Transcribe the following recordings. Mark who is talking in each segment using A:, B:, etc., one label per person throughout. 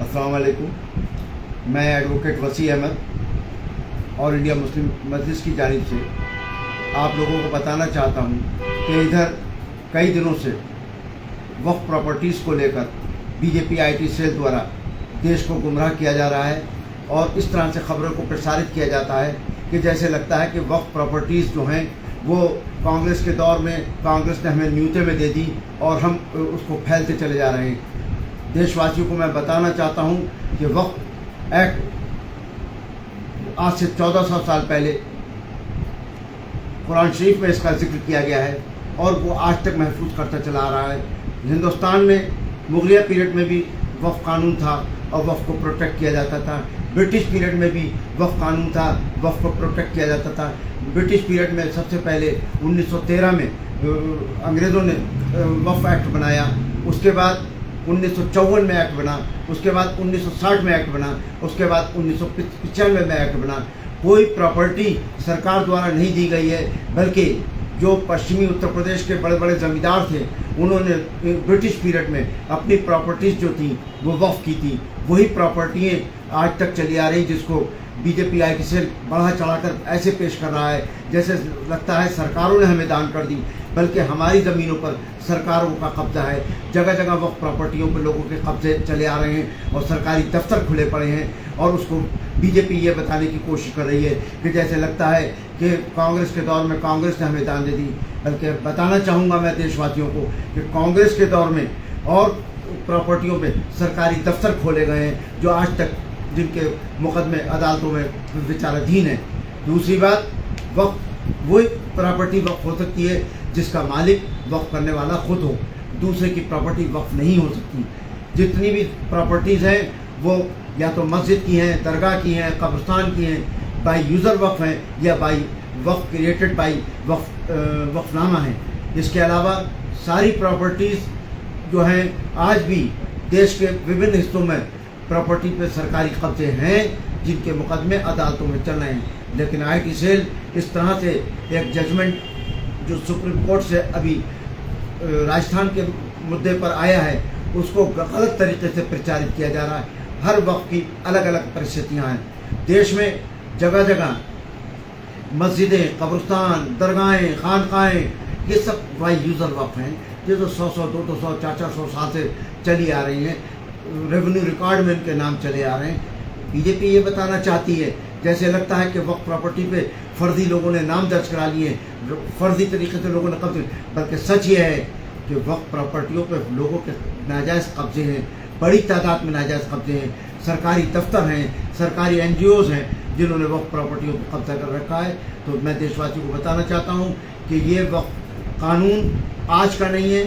A: अस्सलाम वालेकुम। मैं एडवोकेट वसी अहमद और इंडिया मुस्लिम मजलिस की जानिब से आप लोगों को बताना चाहता हूँ कि इधर कई दिनों से वक्फ प्रॉपर्टीज़ को लेकर बीजेपी आईटी सेल द्वारा देश को गुमराह किया जा रहा है और इस तरह से खबरों को प्रसारित किया जाता है कि जैसे लगता है कि वक्फ प्रॉपर्टीज़ जो हैं वो कांग्रेस के दौर में कांग्रेस ने हमें न्यूते में दे दी और हम उसको फैलते चले जा रहे हैं। देशवासियों को मैं बताना चाहता हूं कि वक्फ एक्ट आज से 1400 साल पहले कुरान शरीफ में इसका जिक्र किया गया है और वो आज तक महफूज करता चला आ रहा है। हिंदुस्तान में मुगलिया पीरियड में भी वक्फ कानून था और वक्फ को प्रोटेक्ट किया जाता था। ब्रिटिश पीरियड में भी वक्फ कानून था, वक्फ को प्रोटेक्ट किया जाता था। ब्रिटिश पीरियड में सबसे पहले 1913 में अंग्रेज़ों ने वक्फ एक्ट बनाया, उसके बाद 1954 में एक्ट बना, उसके बाद 1960 में एक्ट बना, उसके बाद 1995 में एक्ट बना। कोई प्रॉपर्टी सरकार द्वारा नहीं दी गई है, बल्कि जो पश्चिमी उत्तर प्रदेश के बड़े बड़े ज़मींदार थे उन्होंने ब्रिटिश पीरियड में अपनी प्रॉपर्टीज़ जो थी वो वक्फ की थी। वही प्रॉपर्टियाँ आज तक चली आ रही, जिसको बीजेपी आईटी सेल बढ़ा चढ़ाकर ऐसे पेश कर रहा है जैसे लगता है सरकारों ने हमें दान कर दी, बल्कि हमारी ज़मीनों पर सरकारों का कब्जा है। जगह जगह वक्फ प्रॉपर्टियों पर लोगों के कब्जे चले आ रहे हैं और सरकारी दफ्तर खुले पड़े हैं और उसको बीजेपी ये बताने की कोशिश कर रही है कि जैसे लगता है कि कांग्रेस के दौर में कांग्रेस ने हमें दान दे दी। बल्कि बताना चाहूँगा मैं देशवासियों को कि कांग्रेस के दौर में और प्रॉपर्टियों पे सरकारी दफ्तर खोले गए हैं जो आज तक जिनके मुकदमे अदालतों में विचाराधीन है। दूसरी बात, वक्फ वही प्रॉपर्टी वक्फ हो सकती है जिसका मालिक वक्फ करने वाला खुद हो, दूसरे की प्रॉपर्टी वक्फ नहीं हो सकती। जितनी भी प्रॉपर्टीज़ हैं वो या तो मस्जिद की हैं, दरगाह की हैं, कब्रिस्तान की हैं, बाई यूज़र वक्फ हैं या बाई वक्फ क्रिएटेड बाई वक्फनामा है। इसके अलावा सारी प्रॉपर्टीज़ जो हैं आज भी देश के विभिन्न हिस्सों में प्रॉपर्टी पे सरकारी कब्जे हैं जिनके मुकदमे अदालतों में चल रहे हैं। लेकिन आईटी सेल इस तरह से एक जजमेंट जो सुप्रीम कोर्ट से अभी राजस्थान के मुद्दे पर आया है उसको गलत तरीके से प्रचारित किया जा रहा है। हर वक्त की अलग अलग परिस्थितियाँ हैं। देश में जगह जगह मस्जिदें, कब्रिस्तान, दरगाहें, खानकाहें, ये सब बाई यूज़र वक्फ हैं जो 100-100, 200, 400 साल से चली आ रही हैं। रेवेन्यू रिकॉर्ड में इनके नाम चले आ रहे हैं। बीजेपी ये बताना चाहती है जैसे लगता है कि वक्फ प्रॉपर्टी पे फर्जी लोगों ने नाम दर्ज करा लिए, फर्जी तरीके से लोगों ने कब्जे, बल्कि सच ये है कि वक्फ प्रॉपर्टियों पे लोगों के नाजायज़ कब्जे हैं, बड़ी तादाद में नाजायज़ कब्जे हैं। सरकारी दफ्तर हैं, सरकारी NGOs हैं जिन्होंने वक्फ प्रॉपर्टियों पर कब्जा कर रखा है। तो मैं देशवासियों को बताना चाहता हूँ कि ये वक्फ कानून आज का नहीं है,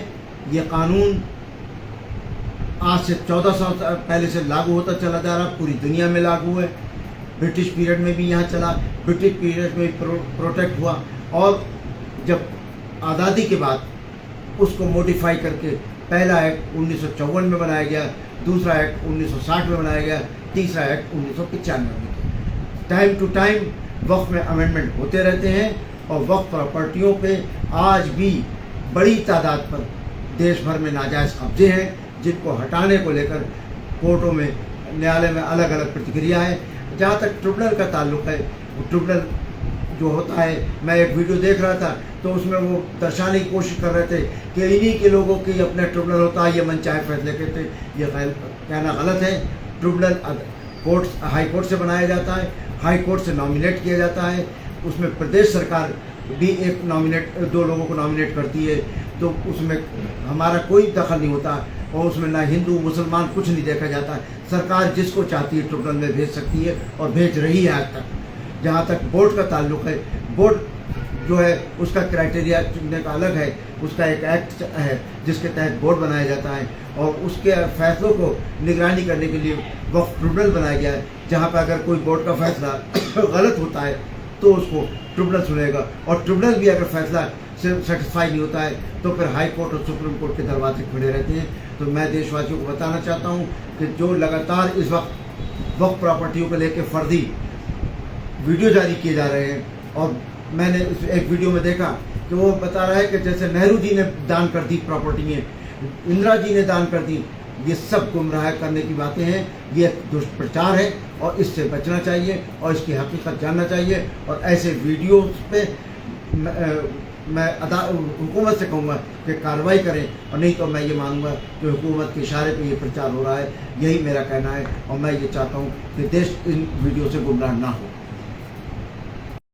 A: ये कानून आज से 1400 पहले से लागू होता चला जा रहा, पूरी दुनिया में लागू है। ब्रिटिश पीरियड में भी यहाँ चला, ब्रिटिश पीरियड में प्रोटेक्ट हुआ और जब आज़ादी के बाद उसको मॉडिफाई करके पहला एक्ट 1954 में बनाया गया, दूसरा एक्ट 1960 में बनाया गया, तीसरा एक्ट 1995 में। टाइम टू टाइम वक्फ में अमेंडमेंट होते रहते हैं और वक्फ प्रॉपर्टियों पे आज भी बड़ी तादाद पर देश भर में नाजायज़ कब्जे हैं जिनको हटाने को लेकर कोर्टों में, न्यायालय में अलग अलग प्रतिक्रिया है। जहाँ तक ट्रिब्यूनल का ताल्लुक़ है, वो ट्रिब्यूनल जो होता है, मैं एक वीडियो देख रहा था तो उसमें वो दर्शाने की कोशिश कर रहे थे कि इन्हीं के लोगों की अपना ट्रिब्यूनल होता है, ये मनचाहे फैसले कहते हैं। ये कहना गलत है। ट्रिब्यूनल कोर्ट, हाई कोर्ट से बनाया जाता है, हाई कोर्ट से नॉमिनेट किया जाता है, उसमें प्रदेश सरकार भी एक दो लोगों को नॉमिनेट करती है, तो उसमें हमारा कोई दखल नहीं होता और उसमें ना हिंदू मुसलमान कुछ नहीं देखा जाता। सरकार जिसको चाहती है ट्रिब्यूनल में भेज सकती है और भेज रही है आज तक। जहाँ तक बोर्ड का ताल्लुक़ है, बोर्ड जो है उसका क्राइटेरिया चुनने का अलग है, उसका एक एक्ट है जिसके तहत बोर्ड बनाया जाता है और उसके फैसलों को निगरानी करने के लिए वक्फ ट्रिब्यूनल बनाया गया है। जहाँ पर अगर कोई बोर्ड का फैसला गलत होता है तो उसको ट्रिब्यूनल सुनेगा और ट्रिब्यूनल भी अगर फैसला से सेटिस्फाई नहीं होता है तो फिर हाई कोर्ट और सुप्रीम कोर्ट के दरवाजे खुले रहते हैं। तो मैं देशवासियों को बताना चाहता हूँ कि जो लगातार इस वक्त वक्फ प्रॉपर्टियों को लेकर फर्जी वीडियो जारी किए जा रहे हैं और मैंने एक वीडियो में देखा कि वो बता रहा है कि जैसे नेहरू जी ने दान कर दी प्रॉपर्टी, इंदिरा जी ने दान कर दी, ये सब गुमराह करने की बातें हैं, ये दुष्प्रचार है और इससे बचना चाहिए और इसकी हकीकत जानना चाहिए। और ऐसे वीडियोस पे मैं हुकूमत से कहूँगा कि कार्रवाई करें, और नहीं तो मैं ये मानूंगा कि हुकूमत के इशारे पे ये प्रचार हो रहा है। यही मेरा कहना है और मैं ये चाहता हूँ कि देश इन वीडियो से गुमराह ना हो।